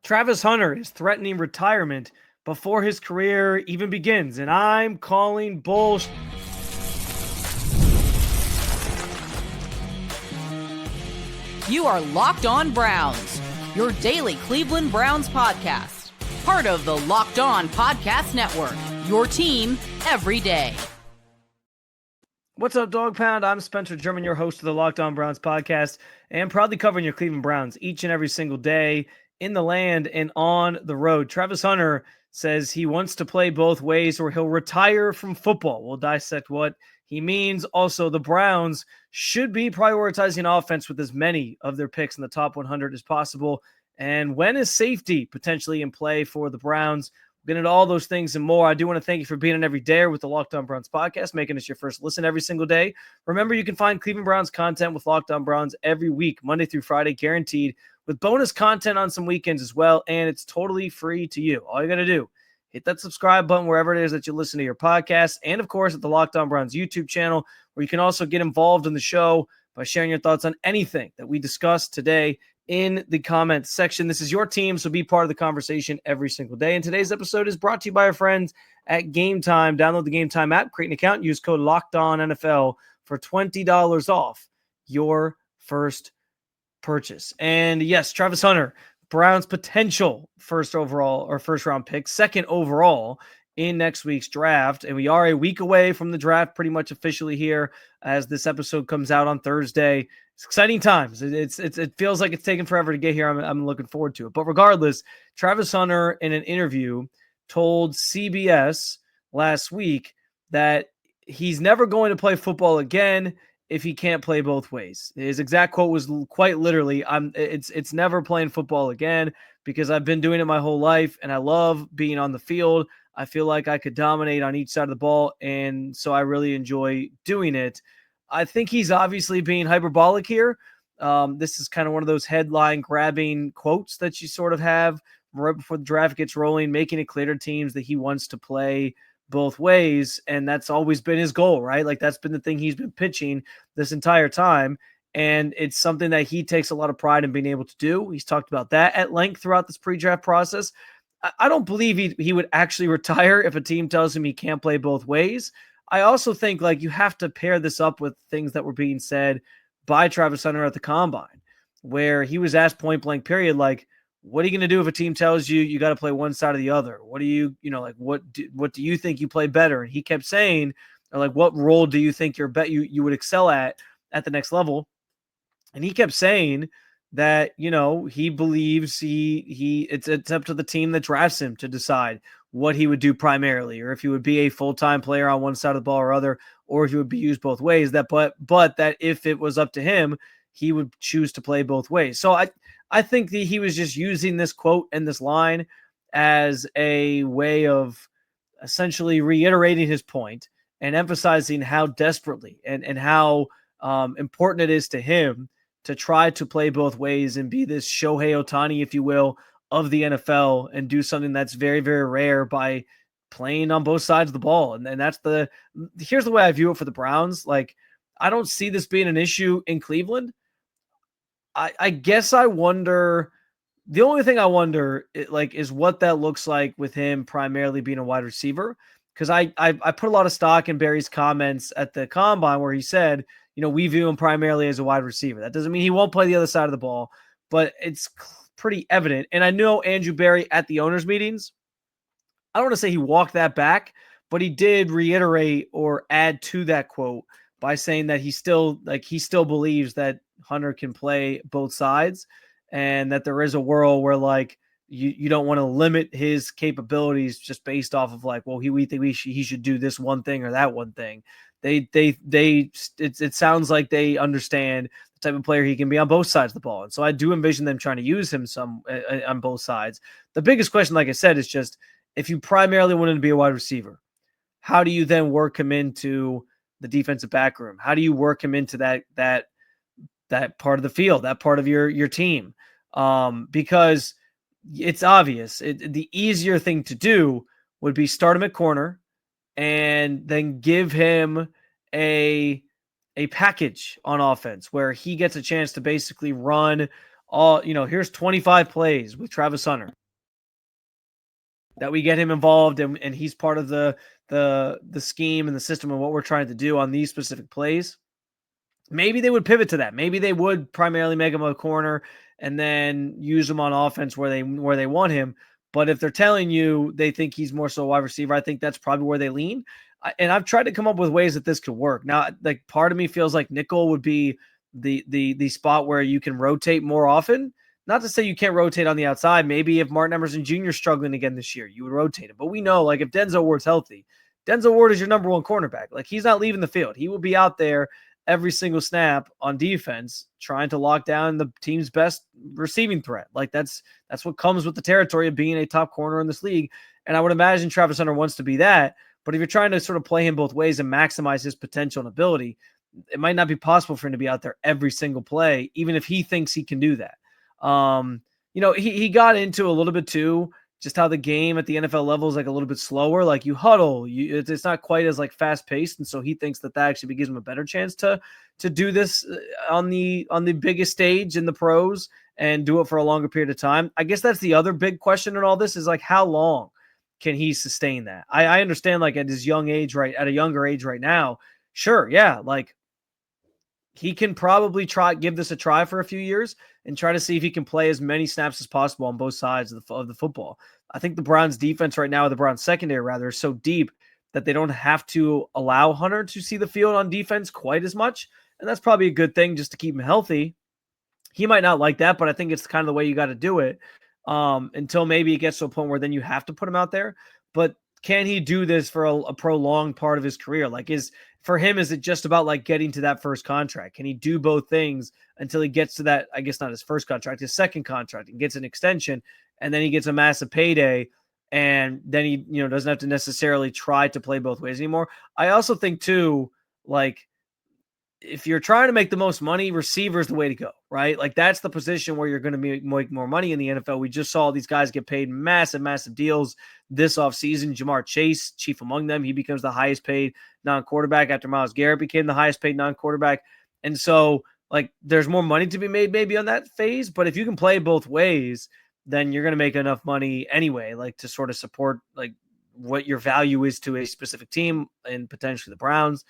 Travis Hunter is threatening retirement before his career even begins, and I'm calling bullshit. You are Locked On Browns, your daily Cleveland Browns podcast. Part of the Locked On Podcast Network, your team every day. What's up, Dog Pound? I'm Spencer German, your host of the Locked On Browns podcast, and proudly covering your Cleveland Browns each and every single day in the land and on the road. Travis Hunter says he wants to play both ways or he'll retire from football. We'll dissect what he means. Also, the Browns should be prioritizing offense with as many of their picks in the top 100 as possible. And when is safety potentially in play for the Browns? We'll get into all those things and more. I do want to thank you for being an everydayer with the Locked On Browns podcast, making us your first listen every single day. Remember, you can find Cleveland Browns content with Locked On Browns every week, Monday through Friday, guaranteed, with bonus content on some weekends as well. And it's totally free to you. All you got to do, hit that subscribe button wherever it is that you listen to your podcast. And of course, at the Locked On Browns YouTube channel, where you can also get involved in the show by sharing your thoughts on anything that we discussed today in the comments section. This is your team, so be part of the conversation every single day. And today's episode is brought to you by our friends at Gametime. Download the Gametime app, create an account, use code LOCKEDONNFL for $20 off your first purchase. And yes, Travis Hunter, Browns potential first overall or first round pick, second overall in next week's draft. And we are a week away from the draft, pretty much officially here as this episode comes out on Thursday. It's exciting times. It feels like it's taken forever to get here. I'm looking forward to it. But regardless, Travis Hunter in an interview told CBS last week that he's never going to play football again if he can't play both ways. His exact quote was quite literally, it's never playing football again because I've been doing it my whole life and I love being on the field. I feel like I could dominate on each side of the ball, and so I really enjoy doing it. I think he's obviously being hyperbolic here. This is kind of one of those headline-grabbing quotes that you sort of have right before the draft gets rolling, making it clear to teams that he wants to play both ways, and that's always been his goal, right? Like, that's been the thing he's been pitching this entire time, and it's something that he takes a lot of pride in being able to do. He's talked about that at length throughout this pre-draft process. I don't believe he would actually retire if a team tells him he can't play both ways. I also think, like, you have to pair this up with things that were being said by Travis Hunter at the Combine, where he was asked point blank period, like, what are you going to do if a team tells you you got to play one side or the other? What do you what do you think you play better? And he kept saying, like, what role do you think you would excel at the next level? And he kept saying that, he believes it's up to the team that drafts him to decide what he would do primarily, or if he would be a full-time player on one side of the ball or other, or if he would be used both ways. But that if it was up to him, he would choose to play both ways. So I think that he was just using this quote and this line as a way of essentially reiterating his point and emphasizing how desperately and how important it is to him to try to play both ways and be this Shohei Ohtani, if you will, of the NFL and do something that's very, very rare by playing on both sides of the ball. And here's the way I view it for the Browns. Like, I don't see this being an issue in Cleveland. I guess I wonder, the only thing I wonder is what that looks like with him primarily being a wide receiver. Because I put a lot of stock in Barry's comments at the Combine where he said, we view him primarily as a wide receiver. That doesn't mean he won't play the other side of the ball, but it's pretty evident. And I know Andrew Barry at the owners' meetings, I don't want to say he walked that back, but he did reiterate or add to that quote by saying that he still believes that Hunter can play both sides and that there is a world where, like, you don't want to limit his capabilities just based off of, like, well, we think he should do this one thing or that one thing. It sounds like they understand the type of player he can be on both sides of the ball. And so I do envision them trying to use him some on both sides. The biggest question, like I said, is just, if you primarily wanted to be a wide receiver, how do you then work him into the defensive back room? How do you work him into that part of the field, that part of your team? Because it's obvious. The easier thing to do would be start him at corner and then give him a package on offense where he gets a chance to basically run here's 25 plays with Travis Hunter that we get him involved and he's part of the scheme and the system of what we're trying to do on these specific plays. Maybe they would pivot to that. Maybe they would primarily make him a corner and then use him on offense where they want him. But if they're telling you they think he's more so a wide receiver, I think that's probably where they lean. And I've tried to come up with ways that this could work. Now, like part of me feels like nickel would be the spot where you can rotate more often. Not to say you can't rotate on the outside. Maybe if Martin Emerson Jr. is struggling again this year, you would rotate him. But we know, like if Denzel Ward's healthy, Denzel Ward is your number one cornerback. Like he's not leaving the field. He will be out there every single snap on defense, trying to lock down the team's best receiving threat. Like that's what comes with the territory of being a top corner in this league. And I would imagine Travis Hunter wants to be that. But if you're trying to sort of play him both ways and maximize his potential and ability, it might not be possible for him to be out there every single play, even if he thinks he can do that. He got into a little bit too, just how the game at the NFL level is like a little bit slower. Like you huddle, it's not quite as like fast paced, and so he thinks that actually gives him a better chance to do this on the biggest stage in the pros and do it for a longer period of time. I guess that's the other big question in all this is like how long can he sustain that? I understand like at his young age, right at a younger age right now, sure, yeah, like he can probably give this a try for a few years and try to see if he can play as many snaps as possible on both sides of the football. I think the Browns defense right now, the Browns secondary rather, is so deep that they don't have to allow Hunter to see the field on defense quite as much. And that's probably a good thing just to keep him healthy. He might not like that, but I think it's kind of the way you got to do it until maybe it gets to a point where then you have to put him out there. But can he do this for a prolonged part of his career? Like for him, is it just about like getting to that first contract? Can he do both things until he gets to that, I guess not his first contract, his second contract, and gets an extension, and then he gets a massive payday, and then he, doesn't have to necessarily try to play both ways anymore. I also think too, like if you're trying to make the most money, receiver is the way to go, right? Like that's the position where you're going to make more money in the NFL. We just saw these guys get paid massive, massive deals this offseason. Jamar Chase, chief among them, he becomes the highest paid non-quarterback after Myles Garrett became the highest paid non-quarterback. And so like there's more money to be made maybe on that phase, but if you can play both ways, then you're going to make enough money anyway, like to sort of support like what your value is to a specific team and potentially the Browns.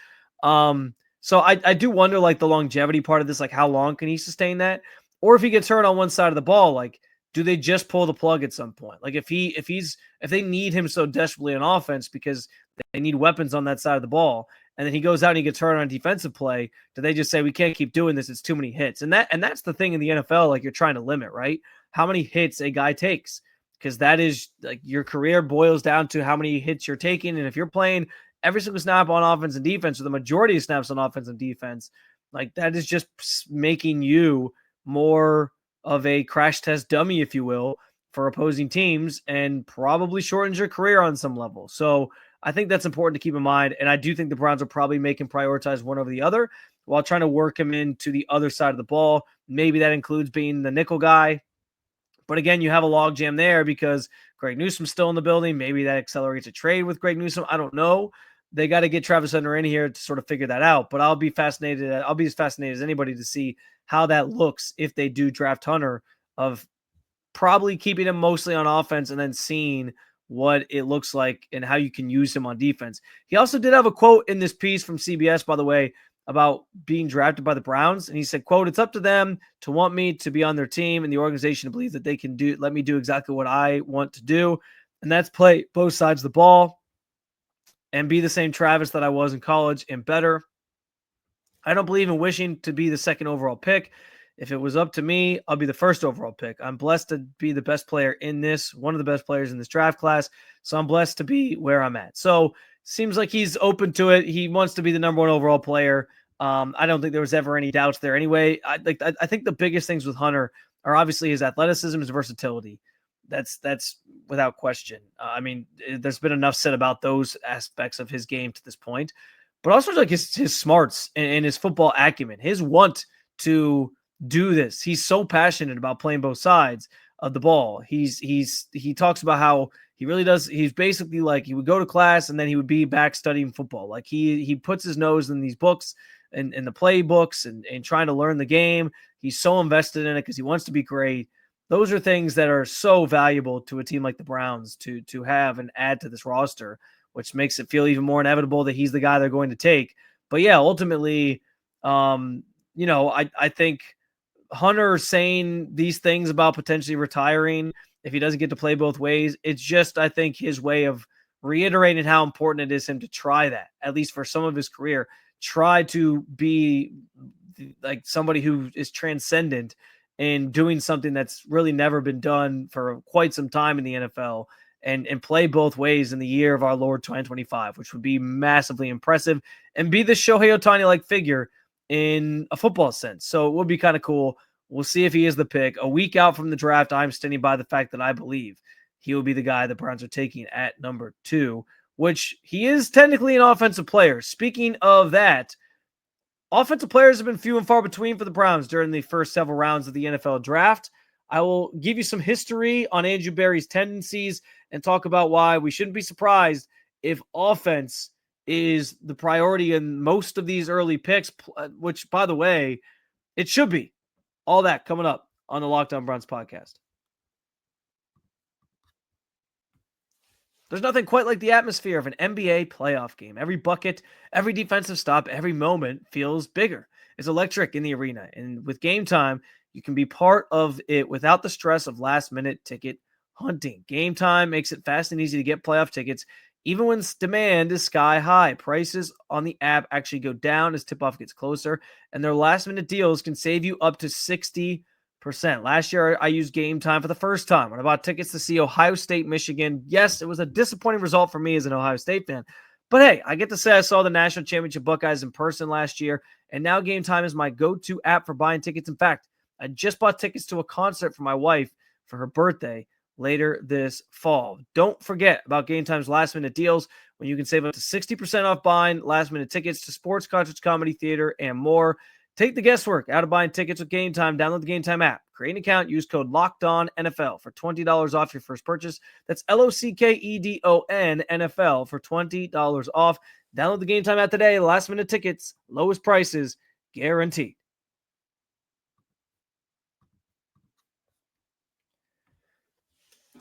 So I do wonder like the longevity part of this, like how long can he sustain that? Or if he gets hurt on one side of the ball, like do they just pull the plug at some point? Like if they need him so desperately on offense because they need weapons on that side of the ball, and then he goes out and he gets hurt on defensive play, do they just say we can't keep doing this? It's too many hits. And that's the thing in the NFL, like you're trying to limit, right? How many hits a guy takes. Because that is like your career boils down to how many hits you're taking. And if you're playing every single snap on offense and defense, or the majority of snaps on offense and defense, like that is just making you more of a crash test dummy, if you will, for opposing teams, and probably shortens your career on some level. So I think that's important to keep in mind. And I do think the Browns will probably make him prioritize one over the other while trying to work him into the other side of the ball. Maybe that includes being the nickel guy. But again, you have a logjam there because Greg Newsom's still in the building. Maybe that accelerates a trade with Greg Newsom. I don't know. They got to get Travis Hunter in here to sort of figure that out. But I'll be as fascinated as anybody to see how that looks if they do draft Hunter, of probably keeping him mostly on offense and then seeing what it looks like and how you can use him on defense. He also did have a quote in this piece from CBS, by the way, about being drafted by the Browns. And he said, quote, "It's up to them to want me to be on their team and the organization to believe that they can let me do exactly what I want to do. And that's play both sides of the ball and be the same Travis that I was in college and better. I don't believe in wishing to be the second overall pick. If it was up to me, I'll be the first overall pick. I'm blessed to be the best player in this, one of the best players in this draft class. So I'm blessed to be where I'm at." So seems like he's open to it. He wants to be the number one overall player. I don't think there was ever any doubts there anyway. I think the biggest things with Hunter are obviously his athleticism, his versatility. That's without question. I mean, there's been enough said about those aspects of his game to this point, but also like his smarts and his football acumen, his want to do this. He's so passionate about playing both sides of the ball. He talks about how he really does. He's basically like he would go to class and then he would be back studying football. Like he puts his nose in these books and the playbooks and trying to learn the game. He's so invested in it because he wants to be great. Those are things that are so valuable to a team like the Browns to have and add to this roster, which makes it feel even more inevitable that he's the guy they're going to take. But yeah, ultimately, I think Hunter saying these things about potentially retiring if he doesn't get to play both ways, it's just, I think, his way of reiterating how important it is him to try that, at least for some of his career. Try to be like somebody who is transcendent in doing something that's really never been done for quite some time in the NFL, and play both ways in the year of our Lord 2025, which would be massively impressive and be the Shohei Ohtani-like figure in a football sense. So it would be kind of cool. We'll see if he is the pick. A week out from the draft, I'm standing by the fact that I believe he will be the guy the Browns are taking at number 2, which he is technically an offensive player. Speaking of that, offensive players have been few and far between for the Browns during the first several rounds of the NFL draft. I will give you some history on Andrew Berry's tendencies and talk about why we shouldn't be surprised if offense is the priority in most of these early picks, which, by the way, it should be. All that coming up on the Locked On Browns podcast. There's nothing quite like the atmosphere of an NBA playoff game. Every bucket, every defensive stop, every moment feels bigger. It's electric in the arena. And with Gametime, you can be part of it without the stress of last-minute ticket hunting. Gametime makes it fast and easy to get playoff tickets, even when demand is sky high. Prices on the app actually go down as tip-off gets closer, and their last-minute deals can save you up to 60%. Last year, I used Gametime for the first time when I bought tickets to see Ohio State, Michigan. Yes, it was a disappointing result for me as an Ohio State fan, but hey, I get to say I saw the National Championship Buckeyes in person last year, and now Gametime is my go-to app for buying tickets. In fact, I just bought tickets to a concert for my wife for her birthday later this fall. Don't forget about Gametime's last-minute deals when you can save up to 60% off buying last-minute tickets to sports, concerts, comedy, theater, and more. Take the guesswork out of buying tickets with Gametime. Download the Gametime app. Create an account. Use code LOCKEDONNFL for $20 off your first purchase. That's LOCKEDON NFL for $20 off. Download the Gametime app today. Last-minute tickets, lowest prices, guaranteed.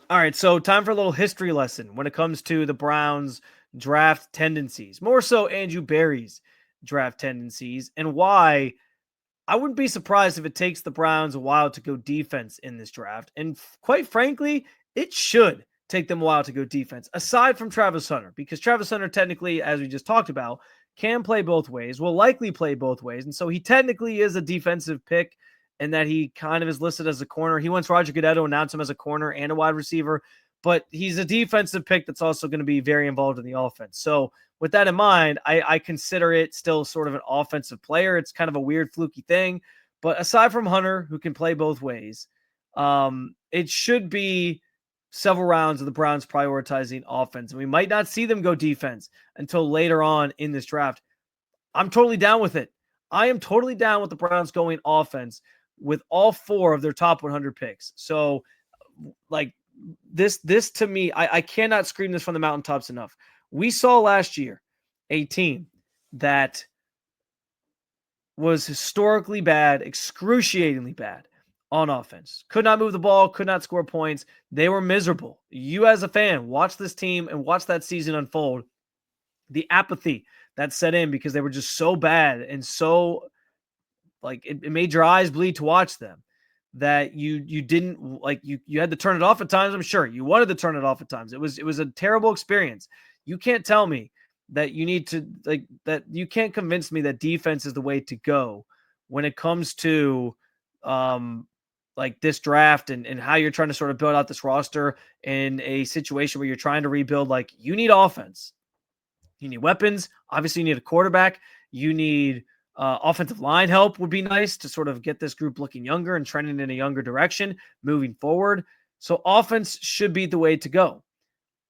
All right, so time for a little history lesson when it comes to the Browns' draft tendencies. More so Andrew Berry's draft tendencies and why I wouldn't be surprised if it takes the Browns a while to go defense in this draft. And quite frankly, it should take them a while to go defense, aside from Travis Hunter, because Travis Hunter technically, as we just talked about, can play both ways, will likely play both ways. And so he technically is a defensive pick and that he kind of is listed as a corner. He wants Roger Goodell to announce him as a corner and a wide receiver, but he's a defensive pick that's also going to be very involved in the offense. So with that in mind, I consider it still sort of an offensive player. It's kind of a weird, fluky thing. But aside from Hunter, who can play both ways, it should be several rounds of the Browns prioritizing offense. And we might not see them go defense until later on in this draft. I'm totally down with it. I am totally down with the Browns going offense with all 4 of their top 100 picks. So, like, this to me, I cannot scream this from the mountaintops enough. We saw last year a team that was historically bad, excruciatingly bad on offense. Could not move the ball, could not score points. They were miserable. You as a fan, watch this team and watch that season unfold. The apathy that set in because they were just so bad and so, like, it made your eyes bleed to watch them, that you didn't, like, you had to turn it off at times. I'm sure you wanted to turn it off at times. It was a terrible experience. You can't tell me that you need to, like, that you can't convince me that defense is the way to go when it comes to like this draft and how you're trying to sort of build out this roster in a situation where you're trying to rebuild. Like, you need offense. You need weapons. Obviously, you need a quarterback. You need offensive line help would be nice to sort of get this group looking younger and trending in a younger direction moving forward. So offense should be the way to go.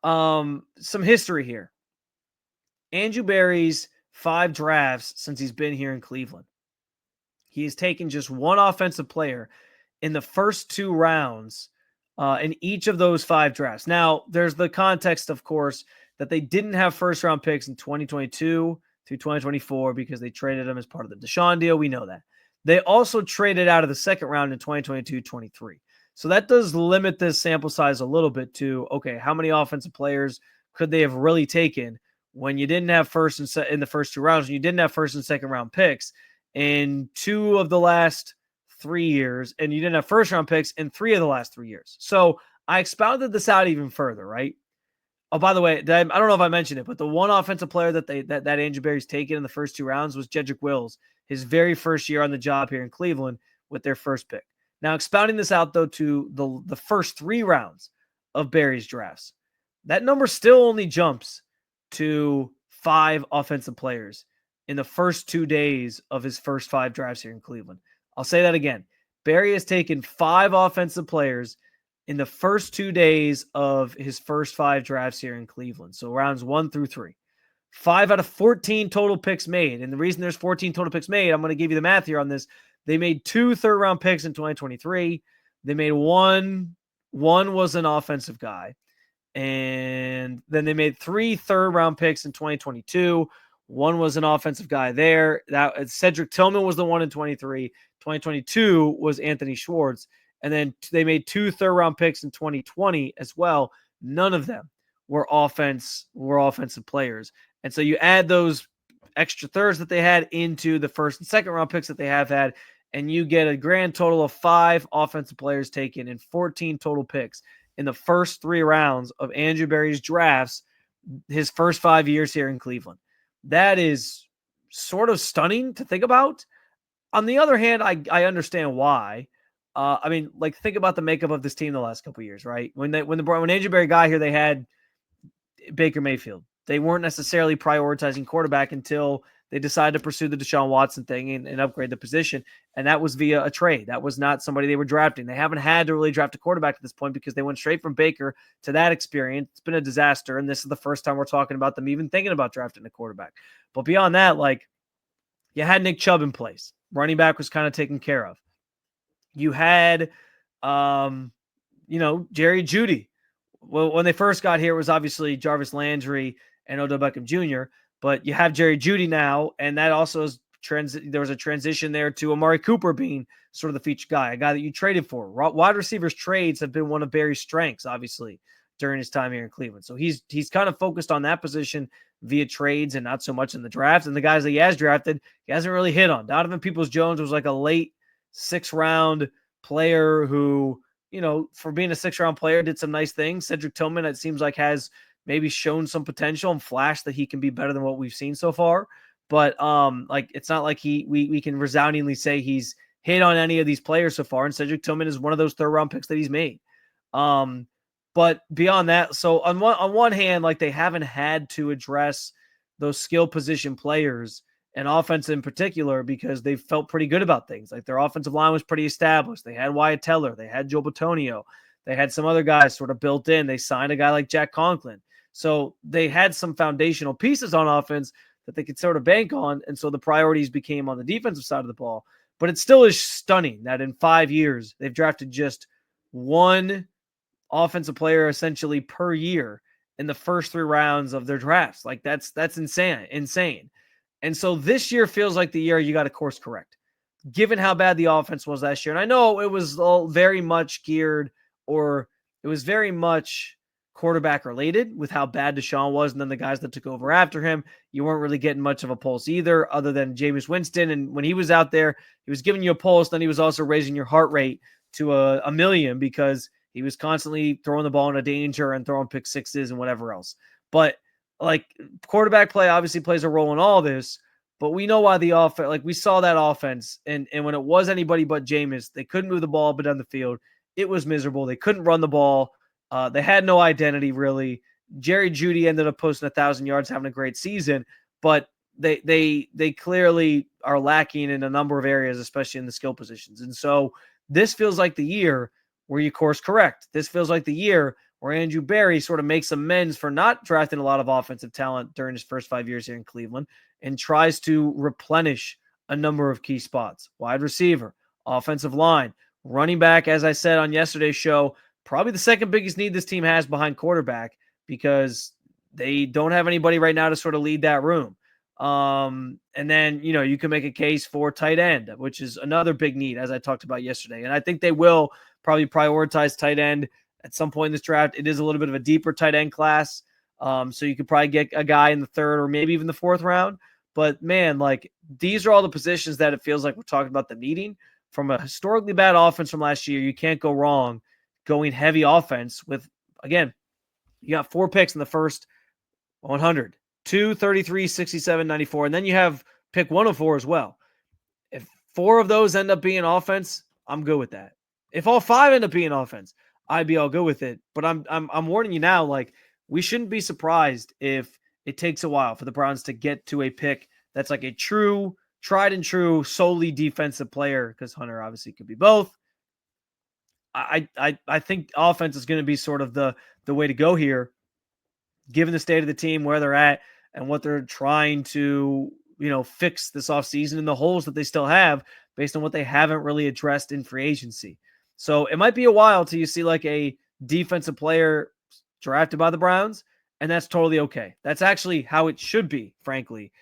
Some history here. Andrew Berry's 5 drafts since he's been here in Cleveland. He has taken just one offensive player in the first 2 rounds in each of those 5 drafts. Now, there's the context, of course, that they didn't have first-round picks in 2022 through 2024 because they traded him as part of the Deshaun deal. We know that. They also traded out of the second round in 2022-23. So that does limit this sample size a little bit to, okay, how many offensive players could they have really taken when you didn't have first and in the first two rounds, and you didn't have first and second round picks in 2 of the last 3 years, and you didn't have first round picks in 3 of the last 3 years. So I expounded this out even further, right? Oh, by the way, I don't know if I mentioned it, but the one offensive player that Andrew Berry's taken in the first 2 rounds was Jedrick Wills, his very first year on the job here in Cleveland with their first pick. Now, expounding this out, though, to the first 3 rounds of Berry's drafts, that number still only jumps to 5 offensive players in the first 2 days of his first 5 drafts here in Cleveland. I'll say that again. Berry has taken 5 offensive players in the first 2 days of his first 5 drafts here in Cleveland. So rounds 1 through 3. 5 out of 14 total picks made. And the reason there's 14 total picks made, I'm going to give you the math here on this. They made 2 third-round picks in 2023. They made one was an offensive guy. And then they made 3 third-round picks in 2022. One was an offensive guy there. That Cedric Tillman was the one in 23. 2022 was Anthony Schwartz. And then they made 2 third-round picks in 2020 as well. None of them were offensive players. And so you add those extra thirds that they had into the first and second round picks that they have had, and you get a grand total of 5 offensive players taken and 14 total picks in the first 3 rounds of Andrew Berry's drafts, his first 5 years here in Cleveland. That is sort of stunning to think about. On the other hand, I understand why. I mean, like, think about the makeup of this team the last couple of years, right? When Andrew Berry got here, they had Baker Mayfield. They weren't necessarily prioritizing quarterback until they decided to pursue the Deshaun Watson thing and upgrade the position. And that was via a trade. That was not somebody they were drafting. They haven't had to really draft a quarterback at this point because they went straight from Baker to that experience. It's been a disaster. And this is the first time we're talking about them even thinking about drafting a quarterback. But beyond that, like, you had Nick Chubb in place. Running back was kind of taken care of. You had, Jerry Jeudy. Well, when they first got here, it was obviously Jarvis Landry and Odell Beckham Jr., but you have Jerry Jeudy now, and that also is there was a transition there to Amari Cooper being sort of the featured guy, a guy that you traded for. Wide receivers trades have been one of Berry's strengths, obviously, during his time here in Cleveland. So he's kind of focused on that position via trades and not so much in the draft. And the guys that he has drafted, he hasn't really hit on. Donovan Peoples-Jones was like a late 6th-round player who, for being a 6th-round player, did some nice things. Cedric Tillman, it seems like, has maybe shown some potential and flashed that he can be better than what we've seen so far. But it's not like we can resoundingly say he's hit on any of these players so far. And Cedric Tillman is one of those 3rd-round picks that he's made. But beyond that, so on one hand, like, they haven't had to address those skill position players and offense in particular because they felt pretty good about things. Like, their offensive line was pretty established. They had Wyatt Teller. They had Joe Bitonio. They had some other guys sort of built in. They signed a guy like Jack Conklin. So they had some foundational pieces on offense that they could sort of bank on. And so the priorities became on the defensive side of the ball. But it still is stunning that in 5 years, they've drafted just one offensive player essentially per year in the first 3 rounds of their drafts. Like, that's insane. And so this year feels like the year you got to course correct, given how bad the offense was last year. And I know it was all very much geared, or it was very much quarterback related with how bad Deshaun was. And then the guys that took over after him, you weren't really getting much of a pulse either, other than Jameis Winston. And when he was out there, he was giving you a pulse. Then he was also raising your heart rate to a million because he was constantly throwing the ball into danger and throwing pick sixes and whatever else. But like, quarterback play obviously plays a role in all this, but we know why the offense, like, we saw that offense, and when it was anybody but Jameis, they couldn't move the ball up and down the field. It was miserable. They couldn't run the ball. They had no identity, really. Jerry Jeudy ended up posting 1,000 yards, having a great season, but they clearly are lacking in a number of areas, especially in the skill positions. And so this feels like the year where you course correct. This feels like the year where Andrew Berry sort of makes amends for not drafting a lot of offensive talent during his first 5 years here in Cleveland and tries to replenish a number of key spots. Wide receiver, offensive line, running back, as I said on yesterday's show, probably the second biggest need this team has behind quarterback because they don't have anybody right now to sort of lead that room. And then, you can make a case for tight end, which is another big need, as I talked about yesterday. And I think they will probably prioritize tight end at some point in this draft. It is a little bit of a deeper tight end class. So you could probably get a guy in the third or maybe even the fourth round. But man, like, these are all the positions that it feels like we're talking about them needing. From a historically bad offense from last year, you can't go wrong going heavy offense with, again, you got 4 picks in the first 100, 2, 33, 67, 94. And then you have pick 104 as well. If 4 of those end up being offense, I'm good with that. If all 5 end up being offense, I'd be all good with it. But I'm warning you now, like, we shouldn't be surprised if it takes a while for the Browns to get to a pick that's like a true, tried and true, solely defensive player, because Hunter obviously could be both. I think offense is going to be sort of the way to go here, given the state of the team, where they're at, and what they're trying to, fix this offseason and the holes that they still have based on what they haven't really addressed in free agency. So it might be a while till you see like a defensive player drafted by the Browns, and that's totally okay. That's actually how it should be, frankly,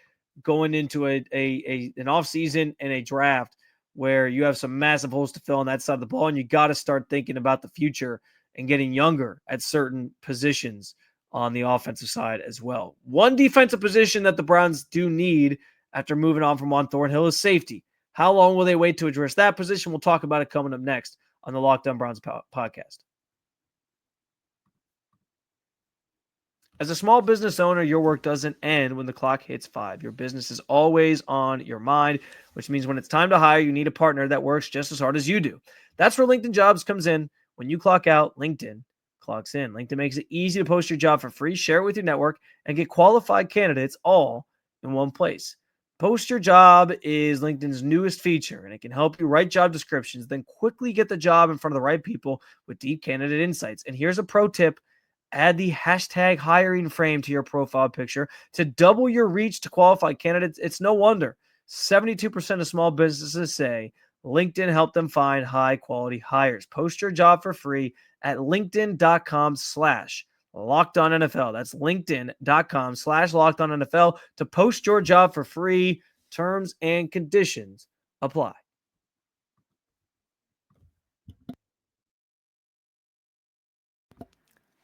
going into an offseason and a draft where you have some massive holes to fill on that side of the ball, and you got to start thinking about the future and getting younger at certain positions on the offensive side as well. One defensive position that the Browns do need after moving on from Juan Thornhill is safety. How long will they wait to address that position? We'll talk about it coming up next on the Locked On Browns podcast. As a small business owner, your work doesn't end when the clock hits 5. Your business is always on your mind, which means when it's time to hire, you need a partner that works just as hard as you do. That's where LinkedIn Jobs comes in. When you clock out, LinkedIn clocks in. LinkedIn makes it easy to post your job for free, share it with your network, and get qualified candidates all in one place. Post Your Job is LinkedIn's newest feature, and it can help you write job descriptions, then quickly get the job in front of the right people with deep candidate insights. And here's a pro tip. Add the hashtag hiring frame to your profile picture to double your reach to qualified candidates. It's no wonder 72% of small businesses say LinkedIn helped them find high quality hires. Post your job for free at linkedin.com/LockedOnNFL. That's linkedin.com/LockedOnNFL to post your job for free. Terms and conditions apply.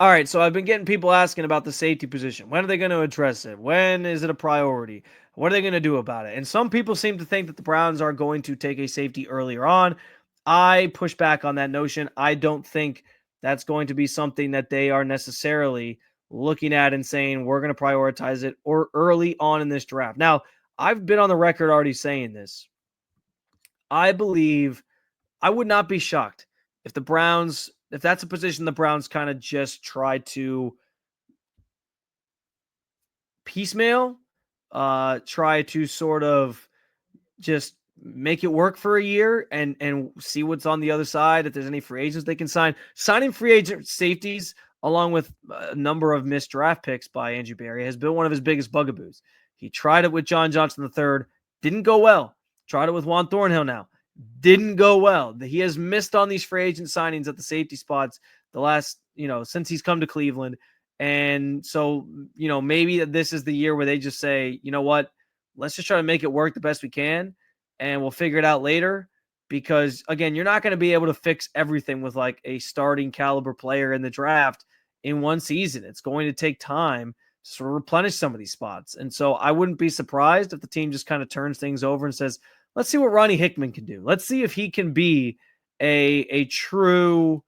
All right, so I've been getting people asking about the safety position. When are they going to address it? When is it a priority? What are they going to do about it? And some people seem to think that the Browns are going to take a safety earlier on. I push back on that notion. I don't think that's going to be something that they are necessarily looking at and saying, we're going to prioritize it or early on in this draft. Now, I've been on the record already saying this. I believe I would not be shocked if the Browns, if that's a position the Browns kind of just try to piecemeal, try to sort of just make it work for a year and see what's on the other side. If there's any free agents they can sign. Signing free agent safeties along with a number of missed draft picks by Andrew Berry has been one of his biggest bugaboos. He tried it with John Johnson III, didn't go well. Tried it with Juan Thornhill now. Didn't go well. He has missed on these free agent signings at the safety spots the last, since he's come to Cleveland. And so, maybe this is the year where they just say, you know what, let's just try to make it work the best we can and we'll figure it out later. Because again, you're not going to be able to fix everything with like a starting caliber player in the draft in one season. It's going to take time to sort of replenish some of these spots. And so I wouldn't be surprised if the team just kind of turns things over and says, let's see what Ronnie Hickman can do. Let's see if he can be a true,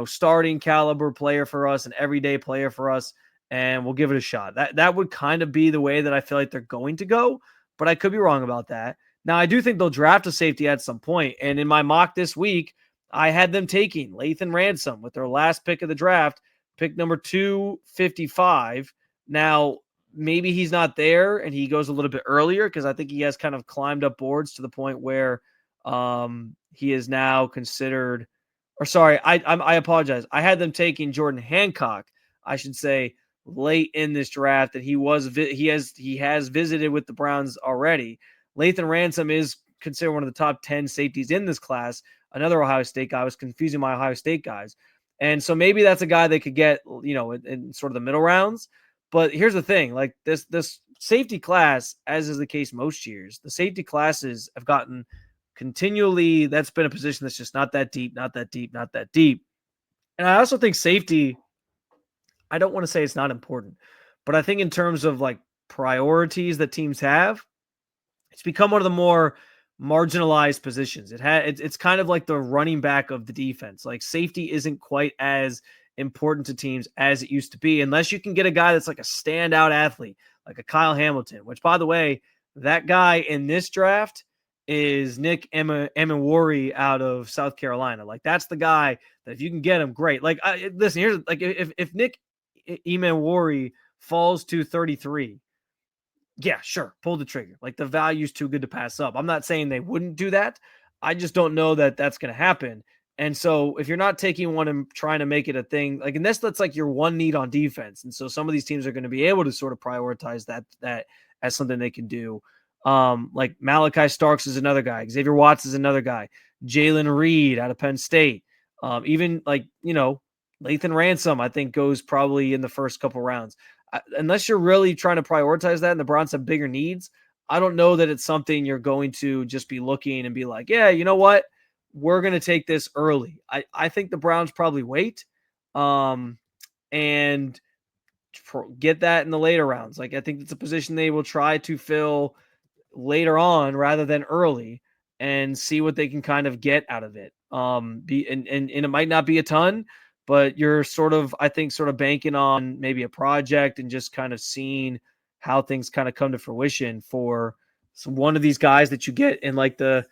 starting caliber player for us, an everyday player for us, and we'll give it a shot. That would kind of be the way that I feel like they're going to go, but I could be wrong about that. Now, I do think they'll draft a safety at some point, and in my mock this week, I had them taking Lathan Ransom with their last pick of the draft, pick number 255. Now, maybe he's not there and he goes a little bit earlier because I think he has kind of climbed up boards to the point where he is now considered, or sorry, I apologize. I had them taking Jordan Hancock, I should say, late in this draft, that he has visited with the Browns already. Lathan Ransom is considered one of the top 10 safeties in this class. Another Ohio State guy. I was confusing my Ohio State guys. And so maybe that's a guy they could get, in sort of the middle rounds. But here's the thing, like this safety class, as is the case most years, the safety classes have gotten continually, that's been a position that's just not that deep, not that deep, not that deep. And I also think safety, I don't want to say it's not important, but I think in terms of like priorities that teams have, it's become one of the more marginalized positions. It's kind of like the running back of the defense. Like safety isn't quite as important to teams as it used to be, unless you can get a guy that's like a standout athlete, like a Kyle Hamilton, which by the way, that guy in this draft is Nick Emmanwori out of South Carolina. Like that's the guy that if you can get him, great. Like listen, here's like if Nick Emmanwori falls to 33, yeah, sure, pull the trigger. Like the value's too good to pass up. I'm not saying they wouldn't do that. I just don't know that that's going to happen. And so if you're not taking one and trying to make it a thing, like, and that's like your one need on defense. And so some of these teams are going to be able to sort of prioritize that as something they can do. Like Malachi Starks is another guy. Xavier Watts is another guy. Jalen Reed out of Penn State. Even like, Lathan Ransom, I think goes probably in the first couple rounds. Unless you're really trying to prioritize that and the Browns have bigger needs, I don't know that it's something you're going to just be looking and be like, yeah, you know what? We're going to take this early. I think the Browns probably wait and get that in the later rounds. Like I think it's a position they will try to fill later on rather than early and see what they can kind of get out of it. And it might not be a ton, but you're sort of banking on maybe a project and just kind of seeing how things kind of come to fruition for one of these guys that you get in like the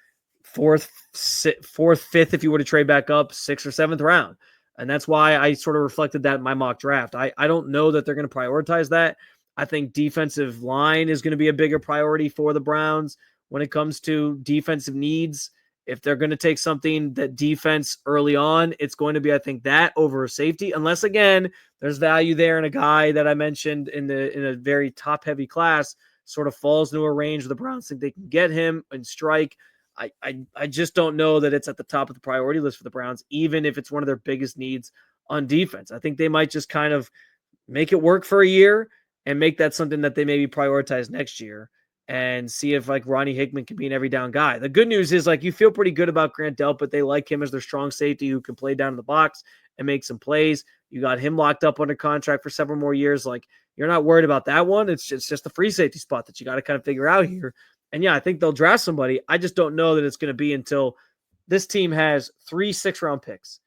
fourth, fifth, if you were to trade back up, 6th or 7th round. And that's why I sort of reflected that in my mock draft. I don't know that they're going to prioritize that. I think defensive line is going to be a bigger priority for the Browns when it comes to defensive needs. If they're going to take something that defense early on, it's going to be, I think, that over safety, unless again, there's value there in a guy that I mentioned in a very top heavy class sort of falls into a range where the Browns think they can get him and strike. I just don't know that it's at the top of the priority list for the Browns, even if it's one of their biggest needs on defense. I think they might just kind of make it work for a year and make that something that they maybe prioritize next year and see if like Ronnie Hickman can be an every down guy. The good news is like you feel pretty good about Grant Delpit. They like him as their strong safety who can play down in the box and make some plays. You got him locked up under contract for several more years. Like you're not worried about that one. It's just the free safety spot that you got to kind of figure out here. And yeah, I think they'll draft somebody. I just don't know that it's going to be until this team has 3 6-round picks.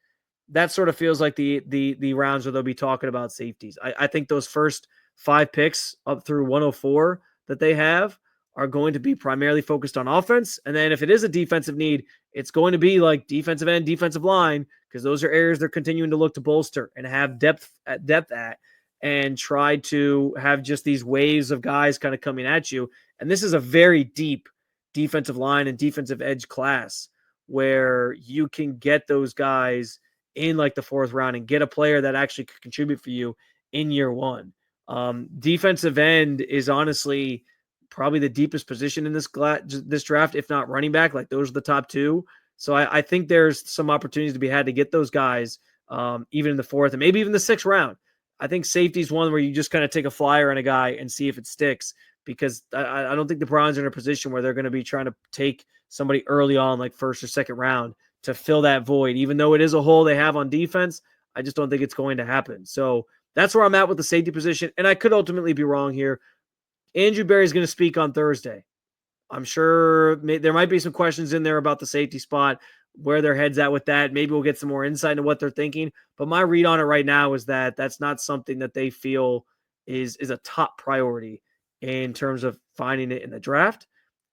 That sort of feels like the rounds where they'll be talking about safeties. I think those first 5 picks up through 104 that they have are going to be primarily focused on offense. And then if it is a defensive need, it's going to be like defensive end, defensive line, because those are areas they're continuing to look to bolster and have depth at and try to have just these waves of guys kind of coming at you. And this is a very deep defensive line and defensive edge class where you can get those guys in like the 4th round and get a player that actually could contribute for you in year 1. Defensive end is honestly probably the deepest position in this draft, if not running back. Like those are the top 2. So I think there's some opportunities to be had to get those guys even in the 4th and maybe even the 6th round. I think safety is one where you just kind of take a flyer on a guy and see if it sticks, because I don't think the Browns are in a position where they're going to be trying to take somebody early on, like 1st or 2nd round, to fill that void. Even though it is a hole they have on defense, I just don't think it's going to happen. So that's where I'm at with the safety position. And I could ultimately be wrong here. Andrew Berry is going to speak on Thursday. I'm sure there might be some questions in there about the safety spot, where their head's at with that. Maybe we'll get some more insight into what they're thinking. But my read on it right now is that that's not something that they feel is a top priority in terms of finding it in the draft.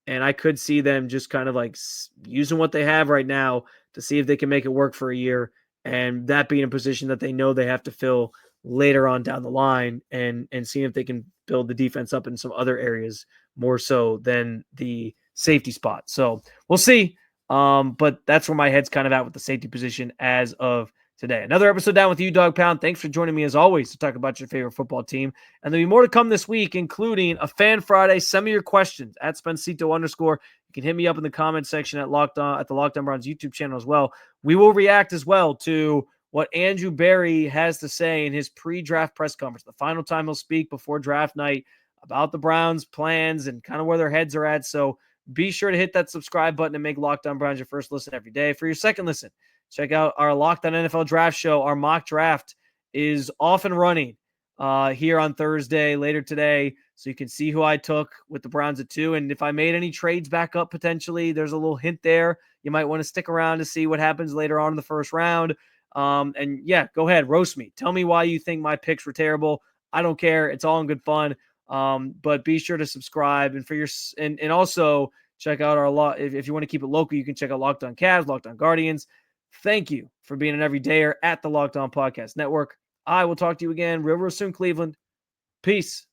And I could see them just kind of like using what they have right now to see if they can make it work for a year, and that being a position that they know they have to fill later on down the line, and seeing if they can build the defense up in some other areas more so than the safety spot. So we'll see. But that's where my head's kind of at with the safety position as of today. Another episode down with you, Dog Pound. Thanks for joining me as always to talk about your favorite football team. And there'll be more to come this week, including a Fan Friday. Send me your questions at Spencito_. You can hit me up in the comment section at the Locked On Browns YouTube channel as well. We will react as well to what Andrew Berry has to say in his pre-draft press conference, the final time he'll speak before draft night. about the Browns' plans and kind of where their heads are at. So be sure to hit that subscribe button and make Locked On Browns your first listen every day. For your second listen, check out our Locked On NFL Draft Show. Our mock draft is off and running here on Thursday, later today. So you can see who I took with the Browns at 2. And if I made any trades back up potentially, there's a little hint there. You might want to stick around to see what happens later on in the first round. And yeah, go ahead, roast me. Tell me why you think my picks were terrible. I don't care. It's all in good fun. But be sure to subscribe and and also check out our if you want to keep it local, you can check out Locked On Cavs, Locked On Guardians. Thank you for being an everydayer at the Locked On Podcast Network. I will talk to you again real soon, Cleveland. Peace.